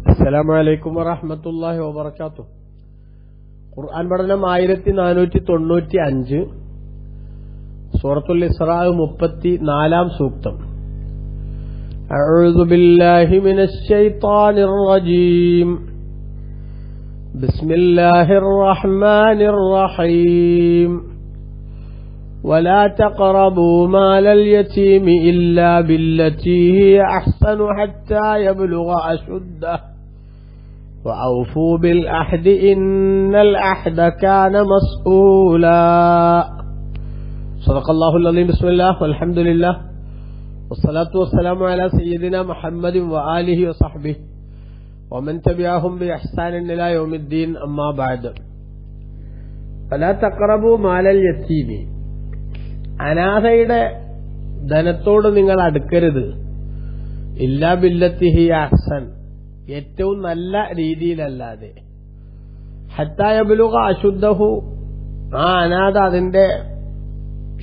അസ്സലാമു അലൈക്കും വറഹ്മത്തുള്ളാഹി വബറകാതുഹു. ഖുർആൻ പഠനം 1495, സൂറത്തുൽ ഇസ്രാ 34-ാം സൂക്തം. അഊദു ബില്ലാഹി മിനശ് ശൈത്വാനിർ റജീം. ബിസ്മില്ലാഹിർ റഹ്മാനിർ റഹീം. ولا تقربوا مال اليتيم إلا بالتي هي أحسن حتى يبلغ أشده وأوفوا بالعهد إن العهد كان مسؤولا. صدق الله العظيم. بسم الله والحمد لله والصلاة والسلام على سيدنا محمد وآله وصحبه ومن تبعهم بإحسان إلى يوم الدين. أما بعد. ولا تقربوا مال اليتيم. അനാഥയുടെ ധനത്തോട് നിങ്ങൾ അടുക്കരുത്. ഇല്ലാ ബില്ലത്തി ഹിയ അഹ്സൻ, ഏറ്റവും നല്ല രീതിയിലല്ലാതെ. ഹത്താ യബ്ലുഗ അശുദ്ധഹു, ആ അനാഥ അതിന്റെ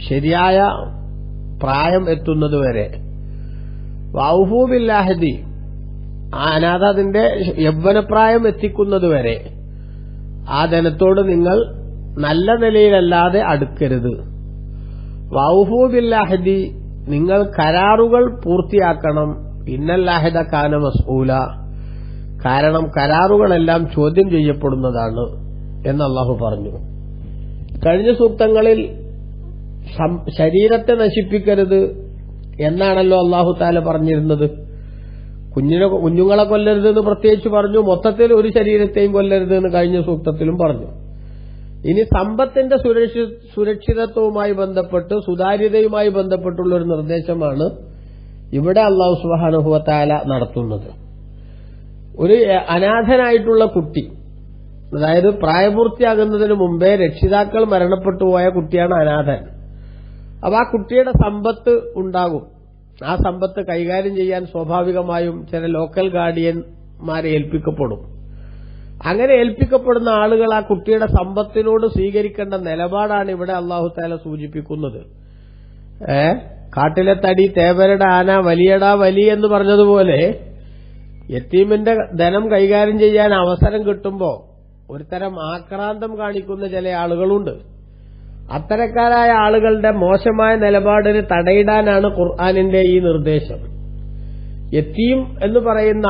ശരിയായ പ്രായം എത്തുന്നതുവരെ. വൗഫൂ ബിൽ അഹ്ദി, ആ അനാഥ അതിന്റെ യൗവനപ്രായം എത്തിക്കുന്നതുവരെ ആ ധനത്തോട് നിങ്ങൾ നല്ല നിലയിലല്ലാതെ അടുക്കരുത്. വൗഫൂ ബിൽ അഹ്ദി, നിങ്ങൾ കരാറുകൾ പൂർത്തിയാക്കണം. ഇന്നൽ അഹ്ദ കാന മസ്ഊല, കാരണം കരാറുകളെല്ലാം ചോദ്യം ചെയ്യപ്പെടുന്നതാണ് എന്ന് അല്ലാഹു പറഞ്ഞു. കഴിഞ്ഞ സൂക്തങ്ങളിൽ ശരീരത്തെ നശിപ്പിക്കരുത് എന്നാണല്ലോ അല്ലാഹു തആല പറഞ്ഞിരുന്നത്. കുഞ്ഞുങ്ങളെ കൊല്ലരുതെന്ന് പ്രത്യേകിച്ച് പറഞ്ഞു. മൊത്തത്തിൽ ഒരു ശരീരത്തെയും കൊല്ലരുതെന്ന് കഴിഞ്ഞ സൂക്തത്തിലും പറഞ്ഞു. ഇനി സമ്പത്തിന്റെ സുരക്ഷിതത്വവുമായി ബന്ധപ്പെട്ട്, സുതാര്യതയുമായി ബന്ധപ്പെട്ടുള്ള ഒരു നിർദ്ദേശമാണ് ഇവിടെ അല്ലാഹു സുബ്ഹാനഹു വ തആല നടത്തുന്നത്. ഒരു അനാഥനായിട്ടുള്ള കുട്ടി, അതായത് പ്രായപൂർത്തിയാകുന്നതിന് മുമ്പേ രക്ഷിതാക്കൾ മരണപ്പെട്ടു പോയ കുട്ടിയാണ് അനാഥൻ. അപ്പൊ ആ കുട്ടിയുടെ സമ്പത്ത് ഉണ്ടാകും. ആ സമ്പത്ത് കൈകാര്യം ചെയ്യാൻ സ്വാഭാവികമായും ചില ലോക്കൽ ഗാർഡിയന്മാരെ ഏൽപ്പിക്കപ്പെടും. അങ്ങനെ ഏൽപ്പിക്കപ്പെടുന്ന ആളുകൾ ആ കുട്ടിയുടെ സമ്പത്തിനോട് സ്വീകരിക്കേണ്ട നിലപാടാണ് ഇവിടെ അല്ലാഹു തആല സൂചിപ്പിക്കുന്നത്. കാട്ടിലെ തടി തേവരുടെ ആന വലിയടാ വലി എന്ന് പറഞ്ഞതുപോലെ യതീമിന്റെ ധനം കൈകാര്യം ചെയ്യാൻ അവസരം കിട്ടുമ്പോ ഒരുതരം ആക്രാന്തം കാണിക്കുന്ന ചില ആളുകളുണ്ട്. അത്തരക്കാരായ ആളുകളുടെ മോശമായ നിലപാടിന് തടയിടാനാണ് ഖുർആനിന്റെ ഈ നിർദ്ദേശം. യതീം എന്ന് പറയുന്ന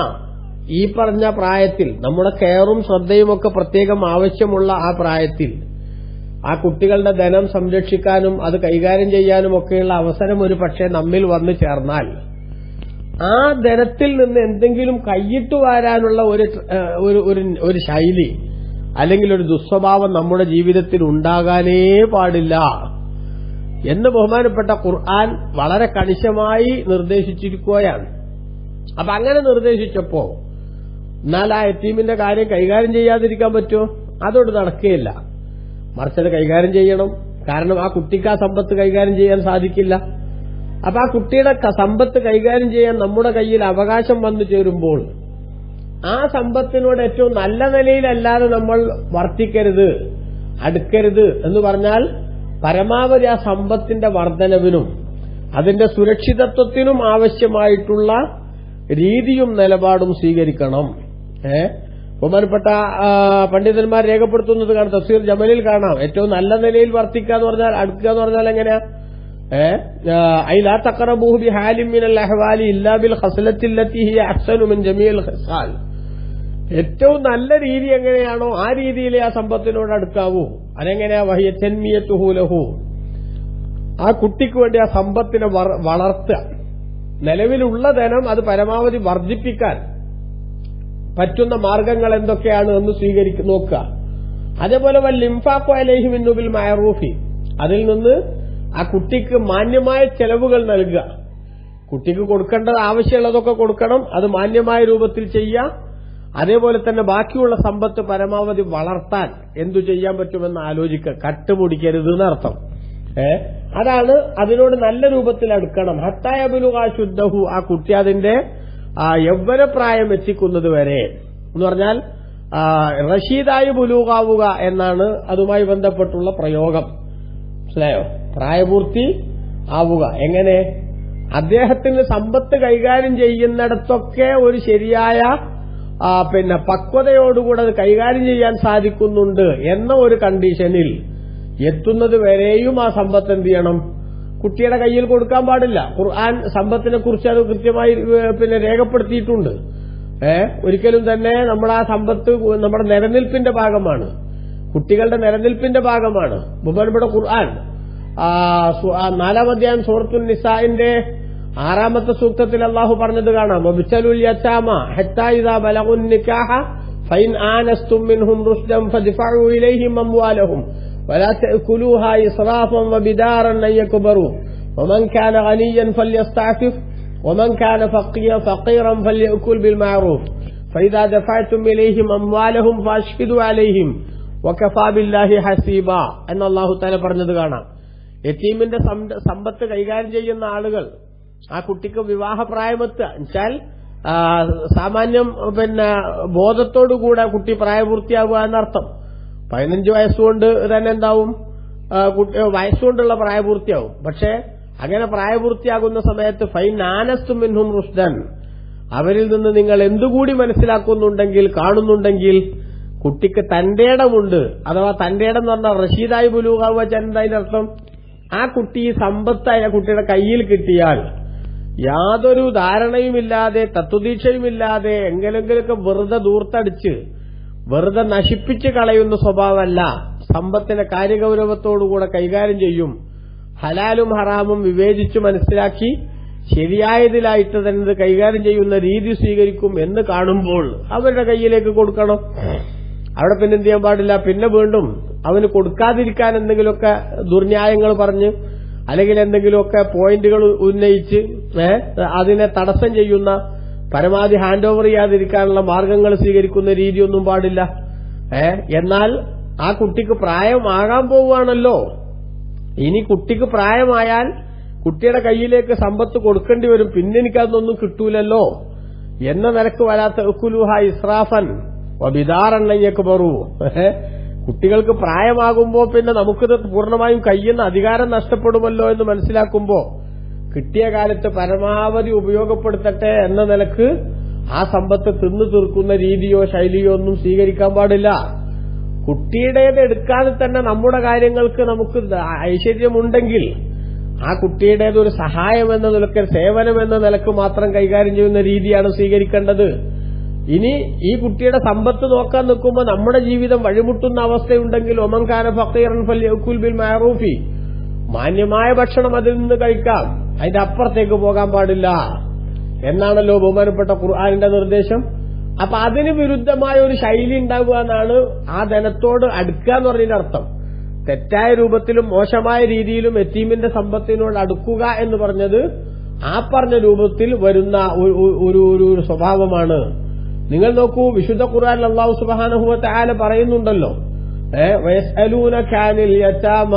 ഈ പറഞ്ഞ പ്രായത്തിൽ നമ്മുടെ കെയറും ശ്രദ്ധയുമൊക്കെ പ്രത്യേകം ആവശ്യമുള്ള ആ പ്രായത്തിൽ ആ കുട്ടികളുടെ ധനം സംരക്ഷിക്കാനും അത് കൈകാര്യം ചെയ്യാനും ഒക്കെയുള്ള അവസരം ഒരു പക്ഷേ നമ്മിൽ വന്നു ചേർന്നാൽ ആ ധനത്തിൽ നിന്ന് എന്തെങ്കിലും കൈയിട്ട് വാരാനുള്ള ഒരു ശൈലി അല്ലെങ്കിൽ ഒരു ദുസ്വഭാവം നമ്മുടെ ജീവിതത്തിൽ ഉണ്ടാകാനേ പാടില്ല എന്ന് ബഹുമാനപ്പെട്ട ഖുർആൻ വളരെ കണിശമായി നിർദ്ദേശിച്ചിരിക്കുകയാണ്. അപ്പൊ അങ്ങനെ നിർദ്ദേശിച്ചപ്പോ എന്നാൽ ആ യതീമിന്റെ കാര്യം കൈകാര്യം ചെയ്യാതിരിക്കാൻ പറ്റുമോ? അതോട് നടക്കുകയില്ല. മറിച്ചത് കൈകാര്യം ചെയ്യണം. കാരണം ആ കുട്ടിക്ക് ആ സമ്പത്ത് കൈകാര്യം ചെയ്യാൻ സാധിക്കില്ല. അപ്പൊ ആ കുട്ടിയുടെ സമ്പത്ത് കൈകാര്യം ചെയ്യാൻ നമ്മുടെ കയ്യിൽ അവകാശം വന്നു ചേരുമ്പോൾ ആ സമ്പത്തിനോട് ഏറ്റവും നല്ല നിലയിലല്ലാതെ നമ്മൾ വർത്തിക്കരുത്, അടുക്കരുത് എന്ന് പറഞ്ഞാൽ പരമാവധി ആ സമ്പത്തിന്റെ വർധനവിനും അതിന്റെ സുരക്ഷിതത്വത്തിനും ആവശ്യമായിട്ടുള്ള രീതിയും നിലപാടും സ്വീകരിക്കണം. ബഹുമാനപ്പെട്ട പണ്ഡിതന്മാർ രേഖപ്പെടുത്തുന്നത് കാണാം. തഫ്സീർ ജമലിൽ കാണാം. ഏറ്റവും നല്ല നിലയിൽ വർത്തിക്കുക എന്ന് പറഞ്ഞാൽ, അടുക്കുക എന്ന് പറഞ്ഞാൽ എങ്ങനെയാ? ഐ ലാ തഖറബൂഹു ബിഹാലിൻ മിനൽ അഹ്വാലി ഇല്ലാ ബിൽ ഖസ്ലത്തി അല്ലതി ഹിയ അഹ്സനു മിൻ ജമീഇൽ ഖിസാൽ. ഏറ്റവും നല്ല രീതി എങ്ങനെയാണോ ആ രീതിയിലെ ആ സമ്പത്തിനോട് അടുക്കാവൂ. അതെങ്ങനെയാ? വഹിയ തൻമിയതുഹു ലഹു, ആ കുട്ടിക്ക് വേണ്ടി ആ സമ്പത്തിനെ വളർത്തുക. നിലവിലുള്ള ധനം അത് പരമാവധി വർദ്ധിപ്പിക്കാൻ പറ്റുന്ന മാർഗങ്ങൾ എന്തൊക്കെയാണ് എന്ന് നോക്കുക. അതേപോലെ വല്ലിംഫാഖു അലൈഹി മിന്നു ബിൽ മഅറൂഫി, അതിൽ നിന്ന് ആ കുട്ടിക്ക് മാന്യമായ ചെലവുകൾ നൽകുക. കുട്ടിക്ക് കൊടുക്കേണ്ടത് ആവശ്യമുള്ളതൊക്കെ കൊടുക്കണം, അത് മാന്യമായ രൂപത്തിൽ ചെയ്യുക. അതേപോലെ തന്നെ ബാക്കിയുള്ള സമ്പത്ത് പരമാവധി വളർത്താൻ എന്തു ചെയ്യാൻ പറ്റുമെന്ന് ആലോചിക്കുക. കട്ടുമുടിക്കരുത് എന്നർത്ഥം. അതാണ് അതിനോട് നല്ല രൂപത്തിൽ അടുക്കണം. ഹത്താ യബ്ലുഗ അശുദ്ധഹു, ആ കുട്ടി അതിന്റെ യൗവനപ്രായം എത്തിക്കുന്നത് വരെ എന്ന് പറഞ്ഞാൽ റഷീദായി ബുലൂഗാവുക എന്നാണ് അതുമായി ബന്ധപ്പെട്ടുള്ള പ്രയോഗം. മനസ്സിലായോ? പ്രായപൂർത്തി ആവുക. എങ്ങനെ? അദ്ദേഹത്തിന് സമ്പത്ത് കൈകാര്യം ചെയ്യുന്നിടത്തൊക്കെ ഒരു ശരിയായ പിന്നെ പക്വതയോടുകൂടെ അത് കൈകാര്യം ചെയ്യാൻ സാധിക്കുന്നുണ്ട് എന്ന ഒരു കണ്ടീഷനിൽ എത്തുന്നത് വരെയും ആ സമ്പത്ത് എന്ത് ചെയ്യണം, കുട്ടിയുടെ കയ്യിൽ കൊടുക്കാൻ പാടില്ല. ഖുർആൻ സമ്പത്തിനെ കുറിച്ച് അത് കൃത്യമായി പിന്നെ രേഖപ്പെടുത്തിയിട്ടുണ്ട്. ഒരിക്കലും തന്നെ നമ്മൾ ആ സമ്പത്ത് നമ്മുടെ നിലനിൽപ്പിന്റെ ഭാഗമാണ്, കുട്ടികളുടെ നിലനിൽപ്പിന്റെ ഭാഗമാണ്. ബഹുമാനപ്പെട്ട ഖുർആൻ 4-ാം അധ്യായം സൂറത്തുൻ നിസാഇന്റെ 6-ാമത്തെ സൂക്തത്തിൽ അല്ലാഹു പറഞ്ഞത് കാണാം, വബ്തലുൽ യതാമ ഹത്താ ഇദാ ബലഗുൻ നികാഹ ഫഇൻ ആനസ്തും മിൻഹും റുശ്ദൻ ഫദ്ഫഉ ഇലൈഹിം അംവാലഹും വലാ തഅകുലൂഹാ ഇസ്റാഫൻ വബിദാറൻ അൻ യക്ബറു വമൻ കാന ഗനിയ്യൻ ഫല്യസ്തഅഫിഫ് വമൻ കാന ഫഖീറൻ ഫല്യഅകുൽ ബിൽ മഅറൂഫ് ഫഇദാ ദഫഅതും ഇലൈഹിം അംവാലഹും ഫഅശ്ഹിദു അലൈഹിം വകഫാ ബില്ലാഹി ഹസീബ എന്ന് അല്ലാഹു തആല പറഞ്ഞത് കാണാം. യതീമിന്റെ സമ്പത്ത് കൈകാര്യം ചെയ്യുന്ന ആളുകൾ ആ കുട്ടിക്ക് വിവാഹപ്രായമെത്തുക എന്നുവെച്ചാൽ സാമാന്യം പിന്നെ ബോധത്തോടുകൂടെ കുട്ടി പ്രായപൂർത്തിയാകുക എന്നർത്ഥം. 15 വയസ്സുകൊണ്ട് തന്നെ എന്താവും, വയസ്സുകൊണ്ടുള്ള പ്രായപൂർത്തിയാവും. പക്ഷെ അങ്ങനെ പ്രായപൂർത്തിയാകുന്ന സമയത്ത് ഫൈൻ ആനസ്തും മിൻഹും റുഷ്ദൻ, അവരിൽ നിന്ന് നിങ്ങൾ എന്തുകൂടി മനസ്സിലാക്കുന്നുണ്ടെങ്കിൽ കാണുന്നുണ്ടെങ്കിൽ കുട്ടിക്ക് തന്റെ ഇടമുണ്ട്, അഥവാ തന്റെ ഇടം എന്ന് പറഞ്ഞാൽ റഷീദായി ബുലൂഗാവുക എന്താ അതിന്റെ അർത്ഥം, ആ കുട്ടി സമ്പത്ത് ആ കുട്ടിയുടെ കയ്യിൽ കിട്ടിയാൽ യാതൊരു ധാരണയുമില്ലാതെ തത്വദീക്ഷയുമില്ലാതെ എങ്കിലെങ്കിലൊക്കെ വെറുതെ ദൂർത്തടിച്ച് വെറുതെ നശിപ്പിച്ച് കളയുന്ന സ്വഭാവമല്ല. സമ്പത്തിനെ കാര്യഗൌരവത്തോടുകൂടെ കൈകാര്യം ചെയ്യും. ഹലാലും ഹറാമും വിവേചിച്ച് മനസ്സിലാക്കി ശരിയായതിലായിട്ട് തന്നെ കൈകാര്യം ചെയ്യുന്ന രീതി സ്വീകരിക്കും എന്ന് കാണുമ്പോൾ അവരുടെ കയ്യിലേക്ക് കൊടുക്കണം. അവിടെ പിന്നെ എന്ത് ചെയ്യാൻ പാടില്ല, പിന്നെ വീണ്ടും അവന് കൊടുക്കാതിരിക്കാൻ എന്തെങ്കിലുമൊക്കെ ദുർന്യായങ്ങൾ പറഞ്ഞ് അല്ലെങ്കിൽ എന്തെങ്കിലുമൊക്കെ പോയിന്റുകൾ ഉന്നയിച്ച് അതിനെ തടസ്സം ചെയ്യുന്ന, പരമാവധി ഹാൻഡ് ഓവർ ചെയ്യാതിരിക്കാനുള്ള മാർഗങ്ങൾ സ്വീകരിക്കുന്ന രീതിയൊന്നും പാടില്ല. എന്നാൽ ആ കുട്ടിക്ക് പ്രായമാകാൻ പോവുകയാണല്ലോ, ഇനി കുട്ടിക്ക് പ്രായമായാൽ കുട്ടിയുടെ കയ്യിലേക്ക് സമ്പത്ത് കൊടുക്കേണ്ടി വരും, പിന്നെ എനിക്കതൊന്നും കിട്ടൂലല്ലോ എന്ന നിലക്ക് വരാത്ത ഉക്കുലുഹ ഇസ്രാഫൻ വബിദാറണ്ണയ്യക്ക് പറൂ. കുട്ടികൾക്ക് പ്രായമാകുമ്പോ പിന്നെ നമുക്കിത് പൂർണ്ണമായും കയ്യിൽ നിന്ന് അധികാരം നഷ്ടപ്പെടുമല്ലോ എന്ന് മനസ്സിലാക്കുമ്പോ കിട്ടിയ കാലത്ത് പരമാവധി ഉപയോഗപ്പെടുത്തട്ടെ എന്ന നിലക്ക് ആ സമ്പത്ത് തിന്നു തീർക്കുന്ന രീതിയോ ശൈലിയോ ഒന്നും സ്വീകരിക്കാൻ പാടില്ല. കുട്ടിയുടേത് എടുക്കാതെ തന്നെ നമ്മുടെ കാര്യങ്ങൾക്ക് നമുക്ക് ഐശ്വര്യമുണ്ടെങ്കിൽ ആ കുട്ടിയുടേത് ഒരു സഹായം എന്ന നിലക്ക്, സേവനം എന്ന നിലക്ക് മാത്രം കൈകാര്യം ചെയ്യുന്ന രീതിയാണ് സ്വീകരിക്കേണ്ടത്. ഇനി ഈ കുട്ടിയുടെ സമ്പത്ത് നോക്കാൻ നിൽക്കുമ്പോൾ നമ്മുടെ ജീവിതം വഴിമുട്ടുന്ന അവസ്ഥയുണ്ടെങ്കിൽ ഒമൻകാന ഫഖീറൻ ഫല്യഅകുൽ ബിൽ മഅറൂഫി, മാന്യമായ ഭക്ഷണം അതിൽ നിന്ന് കഴിക്കാം, അതിന്റെ അപ്പുറത്തേക്ക് പോകാൻ പാടില്ല എന്നാണല്ലോ ബഹുമാനപ്പെട്ട ഖുർആനിന്റെ നിർദ്ദേശം. അപ്പൊ അതിന് വിരുദ്ധമായ ഒരു ശൈലി ഉണ്ടാവുക എന്നാണ് ആ ധനത്തോട് അടുക്കുക എന്ന് പറഞ്ഞതിന്റെ അർത്ഥം. തെറ്റായ രൂപത്തിലും മോശമായ രീതിയിലും യതീമിന്റെ സമ്പത്തിനോട് അടുക്കുക എന്ന് പറഞ്ഞത് ആ പറഞ്ഞ രൂപത്തിൽ വരുന്ന ഒരു സ്വഭാവമാണ്. നിങ്ങൾ നോക്കൂ, വിശുദ്ധ ഖുർആനിൽ അല്ലാഹു സുബ്ഹാനഹു വ തആല പറയുന്നുണ്ടല്ലോ, വയസ്അലൂനക അനിൽ യതാമ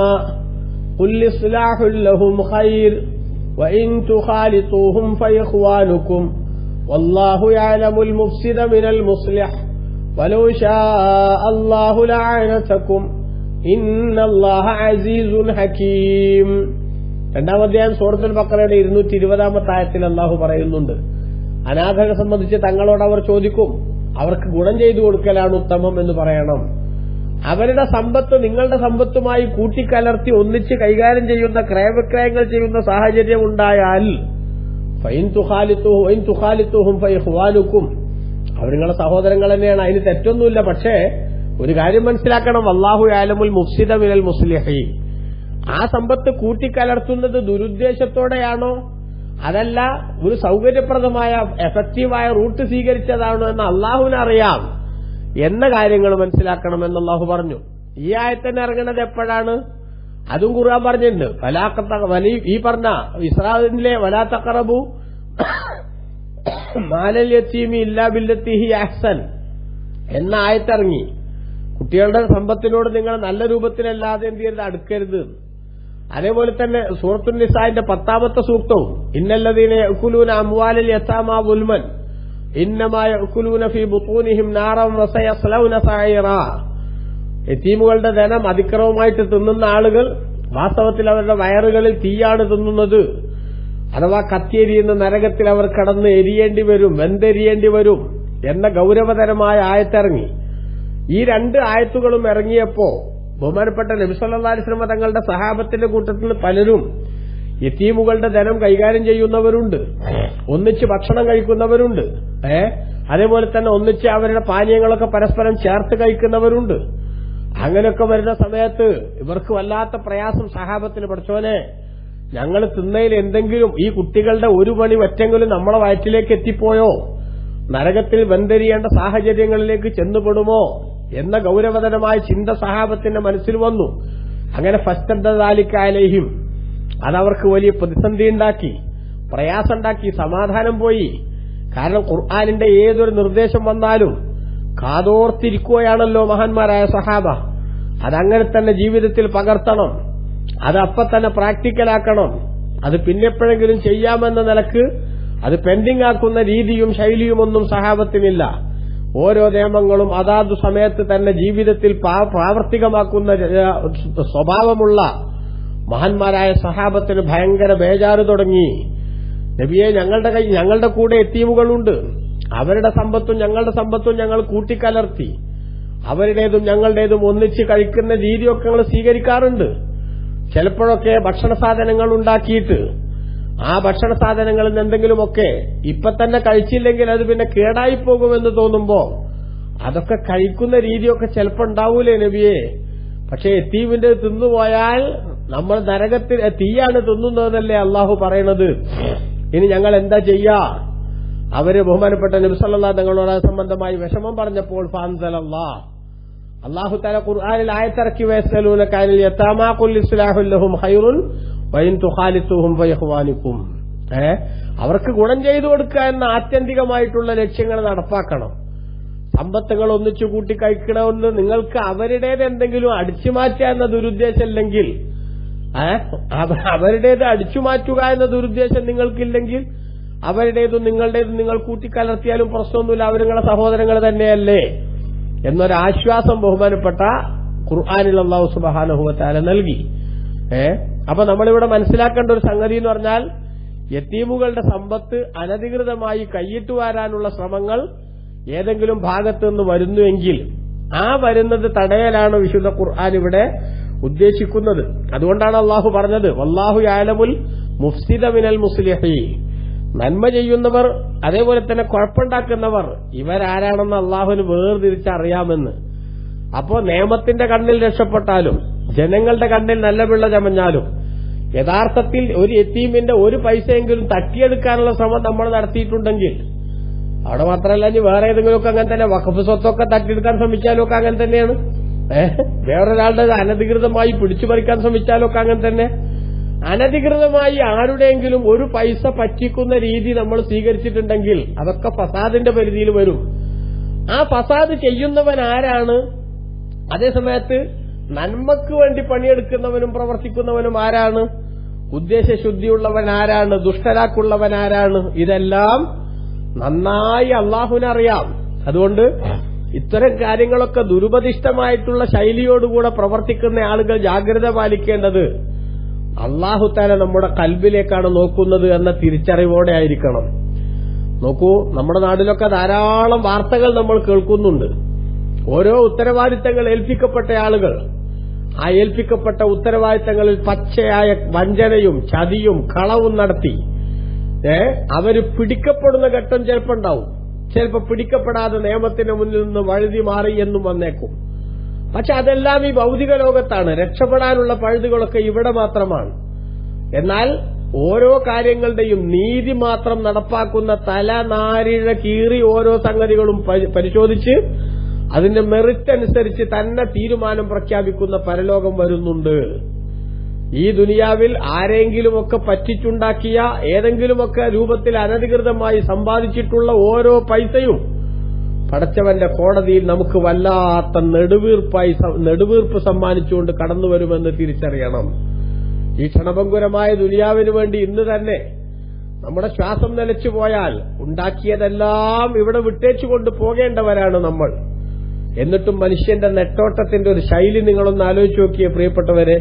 ഖുൽ ഇസ്ലാഹുൽ ലഹും ഖൈർ വഇൻ തുഖാലിതുഹും ഫയഖ്വാനുകും വല്ലാഹു യഅലമുൽ മുഫ്സിദ മിനൽ മുസ്ലിഹ് വലൗ ശാഅ അല്ലാഹു ലഅനതകും ഇന്നല്ലാഹ അസീസുൻ ഹകീം. 2-ാം അധ്യായം സൂറത്തുൽ ബഖറയുടെ 220-ാമത്തെ ആയത്തിൽ അല്ലാഹു പറയുന്നുണ്ട്, അനാഥരെ സംബന്ധിച്ച് തങ്ങളോട് അവർ ചോദിക്കും, അവർക്ക് ഗുണം ചെയ്തു കൊടുക്കലാണ് ഉത്തമം എന്ന് പറയണം. അവരുടെ സമ്പത്ത് നിങ്ങളുടെ സമ്പത്തുമായി കൂട്ടിക്കലർത്തി ഒന്നിച്ച് കൈകാര്യം ചെയ്യുന്ന, ക്രയവിക്രയങ്ങൾ ചെയ്യുന്ന സാഹചര്യം ഉണ്ടായാൽ ഫൈൻ തുഖാലിത്തുഹും ഫയഖ്വാനുക്കും, അവർ നിങ്ങളുടെ സഹോദരങ്ങൾ തന്നെയാണ്, അതിന് തെറ്റൊന്നുമില്ല. പക്ഷേ ഒരു കാര്യം മനസ്സിലാക്കണം, വല്ലാഹു യഅലമുൽ മുഫ്സിദ മിനൽ മുസ്ലിഹി. ആ സമ്പത്ത് കൂട്ടിക്കലർത്തുന്നത് ദുരുദ്ദേശത്തോടെയാണോ അതല്ല ഒരു സൗകര്യപ്രദമായ എഫക്റ്റീവായ റൂട്ട് സ്വീകരിച്ചതാണോ എന്ന് അള്ളാഹുവിനറിയാം എന്ന കാര്യങ്ങൾ മനസ്സിലാക്കണമെന്ന് അള്ളാഹു പറഞ്ഞു. ഈ ആയത്തന്നെ ഇറങ്ങുന്നത് എപ്പോഴാണ്? അതും ഖുർആൻ പറഞ്ഞിട്ടുണ്ട്. ഈ പറഞ്ഞ ഇസ്രായിലെ വലാ തഖറബു മാലൽ യതീമി ഇല്ലാ ബില്ലത്തി ഹി അഹ്സൻ എന്ന ആയത്തിറങ്ങി. കുട്ടികളുടെ സമ്പത്തിനോട് നിങ്ങൾ നല്ല രൂപത്തിലല്ലാതെ എന്ത് ചെയ്യരുത്, അടുക്കരുത്. അതേപോലെ തന്നെ സൂറത്തുൻ നിസാഇന്റെ 10-ാമത്തെ സൂക്തവും ഇന്നല്ലദീന യഅകുലൂന അംവാലൽ യതാമാ ദുൽമൻ ഇന്നമാ യഅകുലൂന ഫീ ബുതൂനിഹിം നാറൻ വസയസ്ലൗന സഈറാ. യതീമുകളുടെ ധനം അതിക്രമമായിട്ട് തിന്നുന്ന ആളുകൾ വാസ്തവത്തിൽ അവരുടെ വയറുകളിൽ തീയാണ് തിന്നുന്നത്, അഥവാ കത്തിയെരിയുന്ന നരകത്തിൽ അവർ കടന്ന് എരിയേണ്ടി വരും, വെന്തെരിയേണ്ടി വരും എന്ന ഗൌരവതരമായ ആയത്തിറങ്ങി. ഈ 2 ആയത്തുകളും ഇറങ്ങിയപ്പോ ബഹുമാനപ്പെട്ട നബി സല്ലല്ലാഹു അലൈഹി വസല്ലം തങ്ങളുടെ സഹാബത്തിന്റെ കൂട്ടത്തിൽ നിന്ന് പലരും യതീമുകളുടെ ധനം കൈകാര്യം ചെയ്യുന്നവരുണ്ട്, ഒന്നിച്ച് ഭക്ഷണം കഴിക്കുന്നവരുണ്ട്, അതേപോലെ തന്നെ ഒന്നിച്ച് അവരുടെ പാനീയങ്ങളൊക്കെ പരസ്പരം ചേർത്ത് കഴിക്കുന്നവരുണ്ട്. അങ്ങനെയൊക്കെ വരുന്ന സമയത്ത് ഇവർക്ക് വല്ലാത്ത പ്രയാസം. സഹാബത്തിന്, പഠിച്ചോനെ ഞങ്ങൾ തിന്നയിൽ എന്തെങ്കിലും ഈ കുട്ടികളുടെ ഒരു മണി ഒറ്റെങ്കിലും നമ്മളെ വയറ്റിലേക്ക് എത്തിപ്പോയോ, നരകത്തിൽ വെന്തെരിയേണ്ട സാഹചര്യങ്ങളിലേക്ക് ചെന്നുപെടുമോ എന്ന ഗൌരവതരമായ ചിന്ത സഹാബത്തിന്റെ മനസ്സിൽ വന്നു. അങ്ങനെ ഫസ്തദ്ദാലിക്കലൈഹിം, അതവർക്ക് വലിയ പ്രതിസന്ധി ഉണ്ടാക്കി, പ്രയാസമുണ്ടാക്കി. സമാധാനം പോയി. കാരണം ഖുർആനിന്റെ ഏതൊരു നിർദ്ദേശം വന്നാലും കാതോർത്തിരിക്കുകയാണല്ലോ മഹാന്മാരായ സഹാബ. അതങ്ങനെ തന്നെ ജീവിതത്തിൽ പകർത്തണം, അത് അപ്പൊ തന്നെ പ്രാക്ടിക്കലാക്കണം. അത് പിന്നെപ്പോഴെങ്കിലും ചെയ്യാമെന്ന നിലക്ക് അത് പെൻഡിംഗ് ആക്കുന്ന രീതിയും ശൈലിയുമൊന്നും സഹാബത്തിനില്ല. ഓരോ നിയമങ്ങളും അതാതു സമയത്ത് തന്നെ ജീവിതത്തിൽ പ്രാവർത്തികമാക്കുന്ന സ്വഭാവമുള്ള മഹാന്മാരായ സഹാബത്തിന് ഭയങ്കര ബേജാറ് തുടങ്ങി. നബിയെ, ഞങ്ങളുടെ കൂടെ യതീമുകളുണ്ട്, അവരുടെ സമ്പത്തും ഞങ്ങളുടെ സമ്പത്തും ഞങ്ങൾ കൂട്ടിക്കലർത്തി അവരുടേതും ഞങ്ങളുടേതും ഒന്നിച്ച് കഴിക്കുന്ന രീതിയൊക്കെ ഞങ്ങൾ സ്വീകരിക്കാറുണ്ട്. ചിലപ്പോഴൊക്കെ ഭക്ഷണ സാധനങ്ങൾ ഉണ്ടാക്കിയിട്ട് ആ ഭക്ഷണ സാധനങ്ങളിൽ നിന്ന് എന്തെങ്കിലുമൊക്കെ ഇപ്പൊ തന്നെ കഴിച്ചില്ലെങ്കിൽ അത് പിന്നെ കേടായി പോകുമെന്ന് തോന്നുമ്പോ അതൊക്കെ കഴിക്കുന്ന രീതിയൊക്കെ ചിലപ്പോൾ ഉണ്ടാവൂലേ നബിയെ? പക്ഷെ യതീമിന്റെ തിന്നുപോയാൽ നമ്മൾ നരകത്തിൽ തീയാണ് തിന്നുന്നതെന്നല്ലേ അള്ളാഹു പറയണത്. ഇനി ഞങ്ങൾ എന്താ ചെയ്യാ? അവര് ബഹുമാനപ്പെട്ട നബി സല്ലല്ലാഹു തങ്ങളോട് സംബന്ധമായി വിഷമം പറഞ്ഞപ്പോൾ ഫഅൻസലല്ലാഹ്, അല്ലാഹു തആല ഖുർആനിൽ ആയത്തിറക്കി, വയസ്അലൂനക അനിൽ യതാമാ ഖുൽ ഇസ്ലാഹു ലഹും ഖൈറുൻ വഇൻ തുഖാലിതുഹും ഫയഖ്വാനുകും. അവർക്ക് ഗുണം ചെയ്തു കൊടുക്കുക എന്ന ആത്യന്തികമായിട്ടുള്ള ലക്ഷ്യങ്ങൾ നടപ്പാക്കണം. സമ്പത്തുകൾ ഒന്നിച്ചു കൂട്ടി കഴിക്കണമെന്ന് നിങ്ങൾക്ക് അവരുടേത് എന്തെങ്കിലും അടിച്ചു മാറ്റുക എന്ന ദുരുദ്ദേശമില്ലെങ്കിൽ, അവരുടേത് അടിച്ചു മാറ്റുക എന്ന ദുരുദ്ദേശം നിങ്ങൾക്കില്ലെങ്കിൽ അവരുടേതും നിങ്ങളുടേതും നിങ്ങൾ കൂട്ടിക്കലർത്തിയാലും പ്രശ്നമൊന്നുമില്ല, അവർ നിങ്ങളെ സഹോദരങ്ങൾ തന്നെയല്ലേ എന്നൊരാശ്വാസം ബഹുമാനപ്പെട്ട ഖുർആനിൽ അല്ലാഹു സുബ്ഹാനഹു വ തആല നൽകി. അപ്പൊ നമ്മളിവിടെ മനസ്സിലാക്കേണ്ട ഒരു സംഗതി എന്ന് പറഞ്ഞാൽ, യതീമുകളുടെ സമ്പത്ത് അനധികൃതമായി കൈയിട്ട് വാരാനുള്ള ശ്രമങ്ങൾ ഏതെങ്കിലും ഭാഗത്തു നിന്ന് വരുന്നുവെങ്കിൽ ആ വരുന്നത് തടയലാണ് വിശുദ്ധ ഖുർആൻ ഇവിടെ ഉദ്ദേശിക്കുന്നത്. അതുകൊണ്ടാണ് അള്ളാഹു പറഞ്ഞത്, വല്ലാഹു യഅലമുൽ മുഫ്സിദ മിനൽ മുസ്ലിഹീൻ. നന്മ ചെയ്യുന്നവർ അതേപോലെ തന്നെ കുഴപ്പമുണ്ടാക്കുന്നവർ ഇവരാരാണെന്ന് അള്ളാഹുവിന് വേർതിരിച്ചറിയാമെന്ന്. അപ്പോ നിയമത്തിന്റെ കണ്ണിൽ രക്ഷപ്പെട്ടാലും ജനങ്ങളുടെ കണ്ണിൽ നല്ല പിള്ള ചമഞ്ഞാലും യഥാർത്ഥത്തിൽ ഒരു യതീമിന്റെ ഒരു പൈസയെങ്കിലും തട്ടിയെടുക്കാനുള്ള ശ്രമം നമ്മൾ നടത്തിയിട്ടുണ്ടെങ്കിൽ, അവിടെ മാത്രമല്ല ഇനി വേറെ ഏതെങ്കിലുമൊക്കെ അങ്ങനെ തന്നെ വഖഫ് സ്വത്തൊക്കെ തട്ടിയെടുക്കാൻ ശ്രമിച്ചാലും ഒക്കെ അങ്ങനെ തന്നെയാണ്. വേറൊരാളുടെ അനധികൃതമായി പിടിച്ചുപറിക്കാൻ ശ്രമിച്ചാലും ഒക്കെ അങ്ങനെ തന്നെ. അനധികൃതമായി ആരുടെയെങ്കിലും ഒരു പൈസ പറ്റിക്കുന്ന രീതി നമ്മൾ സ്വീകരിച്ചിട്ടുണ്ടെങ്കിൽ അതൊക്കെ ഫസാദിന്റെ പരിധിയിൽ വരും. ആ ഫസാദ് ചെയ്യുന്നവൻ ആരാണ്? അതേസമയത്ത് നന്മക്ക് വേണ്ടി പണിയെടുക്കുന്നവനും പ്രവർത്തിക്കുന്നവനും ആരാണ്? ഉദ്ദേശശുദ്ധിയുള്ളവൻ ആരാണ്? ദുഷ്ടരാക്കുള്ളവൻ ആരാണ്? ഇതെല്ലാം നന്നായി അള്ളാഹുവിനറിയാം. അതുകൊണ്ട് ഇത്തരം കാര്യങ്ങളൊക്കെ ദുരുപദിഷ്ടമായിട്ടുള്ള ശൈലിയോടുകൂടെ പ്രവർത്തിക്കുന്ന ആളുകൾ ജാഗ്രത പാലിക്കേണ്ടത് അള്ളാഹു തആല നമ്മുടെ കൽബിലേക്കാണ് നോക്കുന്നത് എന്ന തിരിച്ചറിവോടെ ആയിരിക്കണം. നോക്കൂ, നമ്മുടെ നാട്ടിലൊക്കെ ധാരാളം വാർത്തകൾ നമ്മൾ കേൾക്കുന്നുണ്ട്. ഓരോ ഉത്തരവാദിത്തങ്ങൾ ഏൽപ്പിക്കപ്പെട്ട ആളുകൾ ആ ഏൽപ്പിക്കപ്പെട്ട ഉത്തരവാദിത്തങ്ങളിൽ പച്ചയായ വഞ്ചനയും ചതിയും കളവും നടത്തി അവര് പിടിക്കപ്പെടുന്ന ഘട്ടം ചിലപ്പോൾ ഉണ്ടാവും. ചിലപ്പോൾ പിടിക്കപ്പെടാതെ നിയമത്തിന് മുന്നിൽ നിന്ന് വഴുതി മാറി എന്നും വന്നേക്കും. പക്ഷെ അതെല്ലാം ഈ ഭൗതിക ലോകത്താണ്. രക്ഷപ്പെടാനുള്ള പഴുതുകളൊക്കെ ഇവിടെ മാത്രമാണ്. എന്നാൽ ഓരോ കാര്യങ്ങളുടെയും നീതി മാത്രം നടപ്പാക്കുന്ന തലനാരിഴ കീറി ഓരോ സംഗതികളും പരിശോധിച്ച് അതിന്റെ മെറിറ്റ് അനുസരിച്ച് തന്നെ തീരുമാനം പ്രഖ്യാപിക്കുന്ന പരലോകം വരുന്നുണ്ട്. ഈ ദുനിയാവിൽ ആരെങ്കിലുമൊക്കെ പറ്റിച്ചുണ്ടാക്കിയ ഏതെങ്കിലുമൊക്കെ രൂപത്തിൽ അനധികൃതമായി സമ്പാദിച്ചിട്ടുള്ള ഓരോ പൈസയും പടച്ചവന്റെ കോടതിയിൽ നമുക്ക് വല്ലാത്ത നെടുവീർപ്പ് സമ്മാനിച്ചുകൊണ്ട് കടന്നുവരുമെന്ന് തിരിച്ചറിയണം. ഈ ക്ഷണഭങ്കുരമായ ദുനിയാവിന് വേണ്ടി ഇന്ന് തന്നെ നമ്മുടെ ശ്വാസം നിലച്ചു പോയാൽ ഉണ്ടാക്കിയതെല്ലാം ഇവിടെ വിട്ടേച്ചുകൊണ്ട് പോകേണ്ടവരാണ് നമ്മൾ. എന്നിട്ടും മനുഷ്യന്റെ നെട്ടോട്ടത്തിന്റെ ഒരു ശൈലി നിങ്ങളൊന്ന് ആലോചിച്ച് നോക്കിയേ പ്രിയപ്പെട്ടവരെ,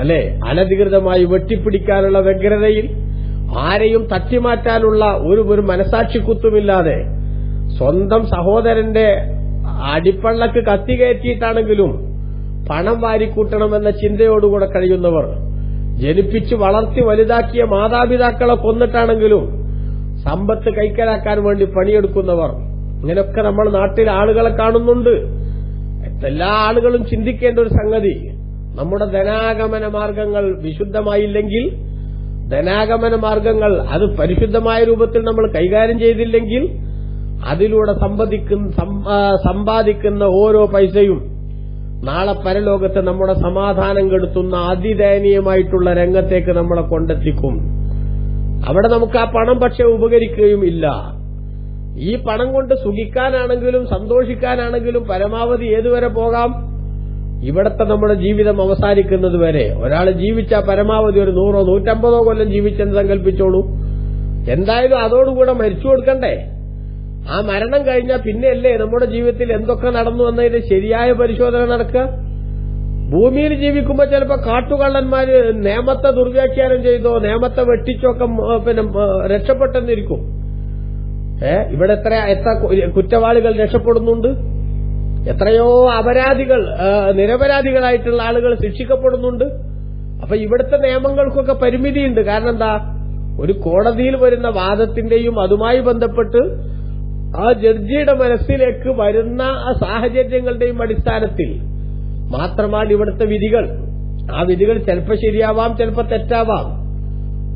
അല്ലെ? അനധികൃതമായി വെട്ടിപ്പിടിക്കാനുള്ള വ്യഗ്രതയിൽ ആരെയും തട്ടിമാറ്റാനുള്ള ഒരു മനസാക്ഷിക്കുത്തുമില്ലാതെ സ്വന്തം സഹോദരന്റെ അടിപ്പള്ളക്ക് കത്തി കയറ്റിയിട്ടാണെങ്കിലും പണം വാരിക്കൂട്ടണമെന്ന ചിന്തയോടുകൂടെ കഴിയുന്നവർ, ജനിപ്പിച്ച് വളർത്തി വലുതാക്കിയ മാതാപിതാക്കളെ കൊന്നിട്ടാണെങ്കിലും സമ്പത്ത് കൈക്കലാക്കാൻ വേണ്ടി പണിയെടുക്കുന്നവർ, ഇങ്ങനെയൊക്കെ നമ്മൾ നാട്ടിൽ ആളുകളെ കാണുന്നുണ്ട്. എല്ലാ ആളുകളും ചിന്തിക്കേണ്ട ഒരു സംഗതി, നമ്മുടെ ധനാഗമന മാർഗങ്ങൾ വിശുദ്ധമായില്ലെങ്കിൽ, ധനാഗമന മാർഗങ്ങൾ അത് പരിശുദ്ധമായ രൂപത്തിൽ നമ്മൾ കൈകാര്യം ചെയ്തില്ലെങ്കിൽ, അതിലൂടെ സമ്പാദിക്കുന്ന ഓരോ പൈസയും നാളെ പരലോകത്ത് നമ്മുടെ സമാധാനം കെടുത്തുന്ന അതിദയനീയമായിട്ടുള്ള രംഗത്തേക്ക് നമ്മളെ കൊണ്ടെത്തിക്കും. അവിടെ നമുക്ക് ആ പണം പക്ഷെ ഉപകരിക്കുകയും ഇല്ല. ഈ പണം കൊണ്ട് സുഖിക്കാനാണെങ്കിലും സന്തോഷിക്കാനാണെങ്കിലും പരമാവധി ഏതുവരെ പോകാം? ഇവിടത്തെ നമ്മുടെ ജീവിതം അവസാനിക്കുന്നത് വരെ. ഒരാൾ ജീവിച്ച പരമാവധി ഒരു 100 150 കൊല്ലം ജീവിച്ചെന്ന് സങ്കല്പിച്ചോളൂ. എന്തായാലും അതോടുകൂടെ മരിച്ചു കൊടുക്കണ്ടേ? ആ മരണം കഴിഞ്ഞാൽ പിന്നെയല്ലേ നമ്മുടെ ജീവിതത്തിൽ എന്തൊക്കെ നടന്നു എന്നതിന്റെ ശരിയായ പരിശോധന നടക്കുക. ഭൂമിയിൽ ജീവിക്കുമ്പോൾ ചിലപ്പോൾ കാട്ടുകള്ളന്മാര് നിയമത്തെ ദുർവ്യാഖ്യാനം ചെയ്തോ നിയമത്തെ വെട്ടിച്ചൊക്കെ രക്ഷപ്പെട്ടെന്നിരിക്കും. ഇവിടെ എത്ര കുറ്റവാളികൾ രക്ഷപ്പെടുന്നുണ്ട്, എത്രയോ അപരാധികൾ, നിരപരാധികളായിട്ടുള്ള ആളുകൾ ശിക്ഷിക്കപ്പെടുന്നുണ്ട്. അപ്പൊ ഇവിടുത്തെ നിയമങ്ങൾക്കൊക്കെ പരിമിതിയുണ്ട്. കാരണം എന്താ? ഒരു കോടതിയിൽ വരുന്ന വാദത്തിന്റെയും അതുമായി ബന്ധപ്പെട്ട് ആ ജഡ്ജിയുടെ മനസ്സിലേക്ക് വരുന്ന ആ സാഹചര്യങ്ങളുടെയും അടിസ്ഥാനത്തിൽ മാത്രമാണ് ഇവിടുത്തെ വിധികൾ. ആ വിധികൾ ചിലപ്പോൾ ശരിയാവാം, ചിലപ്പോൾ തെറ്റാവാം.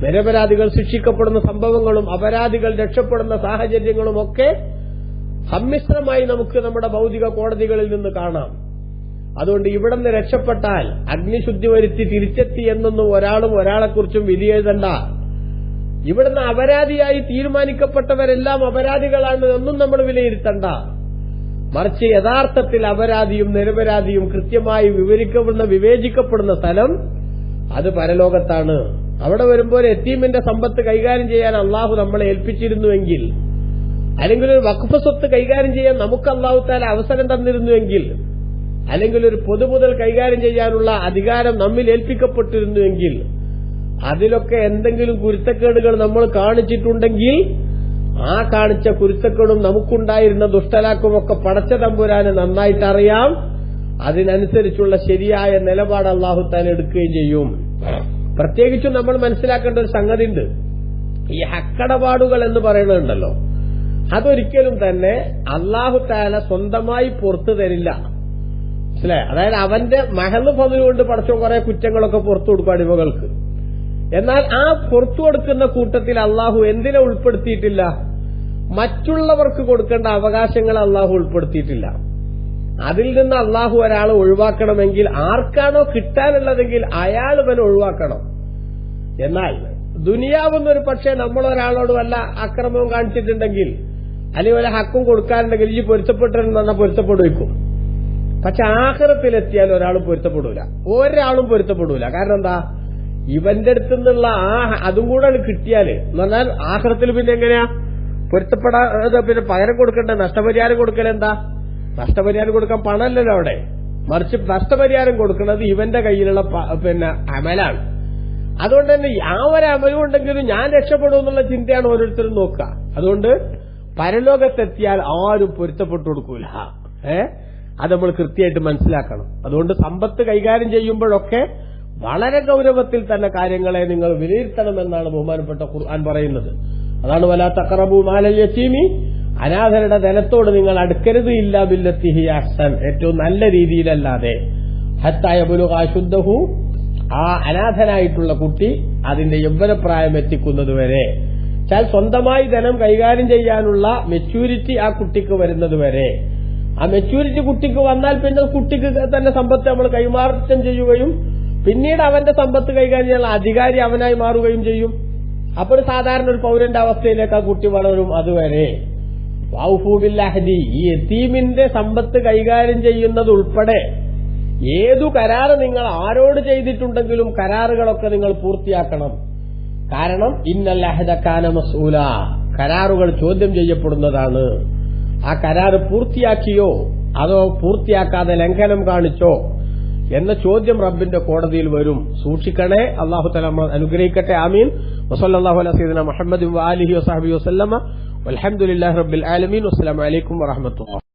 നിരപരാധികൾ ശിക്ഷിക്കപ്പെടുന്ന സംഭവങ്ങളും അപരാധികൾ രക്ഷപ്പെടുന്ന സാഹചര്യങ്ങളുമൊക്കെ സമ്മിശ്രമായി നമുക്ക് നമ്മുടെ ഭൗതിക കോടതികളിൽ നിന്ന് കാണാം. അതുകൊണ്ട് ഇവിടെ നിന്ന് രക്ഷപ്പെട്ടാൽ അഗ്നിശുദ്ധി വരുത്തി തിരിച്ചെത്തി എന്നൊന്നും ഒരാളും ഒരാളെക്കുറിച്ചും വിധി എഴുതണ്ട. ഇവിടുന്ന് അപരാധിയായി തീരുമാനിക്കപ്പെട്ടവരെല്ലാം അപരാധികളാണ് എന്നും നമ്മൾ വിലയിരുത്തണ്ട. മറിച്ച് യഥാർത്ഥത്തിൽ അപരാധിയും നിരപരാധിയും കൃത്യമായി വിവേചിക്കപ്പെടുന്ന സ്ഥലം അത് പരലോകത്താണ്. അവിടെ വരുമ്പോൾ യതീമിന്റെ സമ്പത്ത് കൈകാര്യം ചെയ്യാൻ അള്ളാഹു നമ്മളെ ഏൽപ്പിച്ചിരുന്നുവെങ്കിൽ, അല്ലെങ്കിൽ ഒരു വഖഫ് സ്വത്ത് കൈകാര്യം ചെയ്യാൻ നമുക്ക് അള്ളാഹു തആല അവസരം തന്നിരുന്നുവെങ്കിൽ, അല്ലെങ്കിൽ ഒരു പൊതുമുതൽ കൈകാര്യം ചെയ്യാനുള്ള അധികാരം നമ്മിൽ ഏൽപ്പിക്കപ്പെട്ടിരുന്നുവെങ്കിൽ, അതിലൊക്കെ എന്തെങ്കിലും കുരുത്തക്കേടുകൾ നമ്മൾ കാണിച്ചിട്ടുണ്ടെങ്കിൽ ആ കാണിച്ച കുരുത്തക്കേടും നമുക്കുണ്ടായിരുന്ന ദുഷ്ടലാക്കുമൊക്കെ പടച്ച തമ്പുരാന് നന്നായിട്ടറിയാം. അതിനനുസരിച്ചുള്ള ശരിയായ നിലപാട് അല്ലാഹു തആല എടുക്കുകയും ചെയ്യും. പ്രത്യേകിച്ചും നമ്മൾ മനസ്സിലാക്കേണ്ട ഒരു സംഗതി ഉണ്ട്. ഈ ഹക്കടപാടുകൾ എന്ന് പറയുന്നുണ്ടല്ലോ, അതൊരിക്കലും തന്നെ അല്ലാഹു തആല സ്വന്തമായി പുറത്തു തരില്ല. മനസ്സിലായി? അതായത് അവന്റെ മഹല് ഫദ്ല് കൊണ്ട് പടച്ച കുറെ കുറ്റങ്ങളൊക്കെ പുറത്തു കൊടുക്കും അടിമകൾക്ക്. എന്നാൽ ആ പുറത്തു കൊടുക്കുന്ന കൂട്ടത്തിൽ അള്ളാഹു എന്തിനെ ഉൾപ്പെടുത്തിയിട്ടില്ല? മറ്റുള്ളവർക്ക് കൊടുക്കേണ്ട അവകാശങ്ങൾ അള്ളാഹു ഉൾപ്പെടുത്തിയിട്ടില്ല. അതിൽ നിന്ന് അള്ളാഹു ഒരാളെ ഒഴിവാക്കണമെങ്കിൽ ആർക്കാണോ കിട്ടാനുള്ളതെങ്കിൽ അയാൾ ഇവനെ ഒഴിവാക്കണം. എന്നാൽ ദുനിയാവെന്നൊരു പക്ഷേ നമ്മളൊരാളോട് വല്ല അക്രമവും കാണിച്ചിട്ടുണ്ടെങ്കിൽ, അല്ലെങ്കിൽ വല്ല ഹക്കും കൊടുക്കാനുണ്ടെങ്കിൽ ഈ പൊരുത്തപ്പെട്ടിരുന്ന പറഞ്ഞാൽ പൊരുത്തപ്പെടുവയ്ക്കും. പക്ഷെ ആഖിറത്തിലെത്തിയാൽ ഒരാൾ പൊരുത്തപ്പെടൂല, ഒരാളും പൊരുത്തപ്പെടൂല. കാരണം എന്താ? ഇവന്റെ അടുത്ത് നിന്നുള്ള അതും കൂടെ കിട്ടിയാല് എന്ന് പറഞ്ഞാൽ ആഖിറത്തിൽ പിന്നെ എങ്ങനെയാ പൊരുത്തപ്പെടാതെ പിന്നെ പകരം കൊടുക്കേണ്ട? നഷ്ടപരിഹാരം കൊടുക്കലെന്താ? നഷ്ടപരിഹാരം കൊടുക്കാൻ പണമല്ലല്ലോ അവിടെ, മറിച്ച് നഷ്ടപരിഹാരം കൊടുക്കുന്നത് ഇവന്റെ കയ്യിലുള്ള അമലാണ്. അതുകൊണ്ട് തന്നെ ആ ഒരു അമലും ഉണ്ടെങ്കിലും ഞാൻ രക്ഷപ്പെടും എന്നുള്ള ചിന്തയാണ് ഓരോരുത്തരും നോക്കുക. അതുകൊണ്ട് പരലോകത്തെത്തിയാൽ ആരും പൊരുത്തപ്പെട്ടു കൊടുക്കൂല. അത് നമ്മൾ കൃത്യമായിട്ട് മനസ്സിലാക്കണം. അതുകൊണ്ട് സമ്പത്ത് കൈകാര്യം ചെയ്യുമ്പോഴൊക്കെ വളരെ ഗൌരവത്തിൽ തന്നെ കാര്യങ്ങളെ നിങ്ങൾ വിലയിരുത്തണമെന്നാണ് ബഹുമാനപ്പെട്ട ഖുർആൻ പറയുന്നത്. അതാണ് വലാ തഖറബൂ മാലൽ യതീമി, അനാഥരുടെ ധനത്തോട് നിങ്ങൾ അടുക്കരുത് ഇല്ലാ ബില്ലത്തി ഹിയ അഹ്സൻ, ഏറ്റവും നല്ല രീതിയിലല്ലാതെ, ഹത്താ യബ്ലുഗ അശുദ്ധഹു, ആ അനാഥനായിട്ടുള്ള കുട്ടി അതിന്റെ യൗവനപ്രായം എത്തിക്കുന്നതുവരെ, സ്വന്തമായി ധനം കൈകാര്യം ചെയ്യാനുള്ള മെച്യൂരിറ്റി ആ കുട്ടിക്ക് വരുന്നതുവരെ. ആ മെച്യൂരിറ്റി കുട്ടിക്ക് വന്നാൽ പിന്നെ കുട്ടിക്ക് തന്നെ സമ്പത്ത് നമ്മൾ കൈമാറ്റം ചെയ്യുകയും പിന്നീട് അവന്റെ സമ്പത്ത് കൈകാര്യം ചെയ്യാനുള്ള അധികാരി അവനായി മാറുകയും ചെയ്യും. അപ്പോൾ സാധാരണ ഒരു പൗരന്റെ അവസ്ഥയിലേക്ക് ആ കുട്ടി വളരും. അതുവരെ വൗഫൂ ബിൽ അഹ്ദി, ഈ യതീമിന്റെ സമ്പത്ത് കൈകാര്യം ചെയ്യുന്നത് ഉൾപ്പെടെ ഏതു കരാറ് നിങ്ങൾ ആരോട് ചെയ്തിട്ടുണ്ടെങ്കിലും കരാറുകളൊക്കെ നിങ്ങൾ പൂർത്തിയാക്കണം. കാരണം ഇന്നൽ അഹ്ദ കാന മസ്ഊല, കരാറുകൾ ചോദ്യം ചെയ്യപ്പെടുന്നതാണ്. ആ കരാറ് പൂർത്തിയാക്കിയോ അതോ പൂർത്തിയാക്കാതെ ലംഘനം കാണിച്ചോ എന്ന ചോദ്യം റബ്ബിന്റെ കോടതിയിൽ വരും. സൂക്ഷിക്കണേ. അല്ലാഹു തആല അനുഗ്രഹിക്കട്ടെ. ആമീൻ. വസല്ലല്ലാഹു അലാ സയ്യിദിനാ മുഹമ്മദിൻ വആലിഹി വസഹ്ബിഹി വസല്ലമ വൽഹംദുലില്ലാഹി റബ്ബിൽ ആലമീൻ. വസ്സലാമു അലൈക്കും വറഹ്മത്തുള്ളാഹി.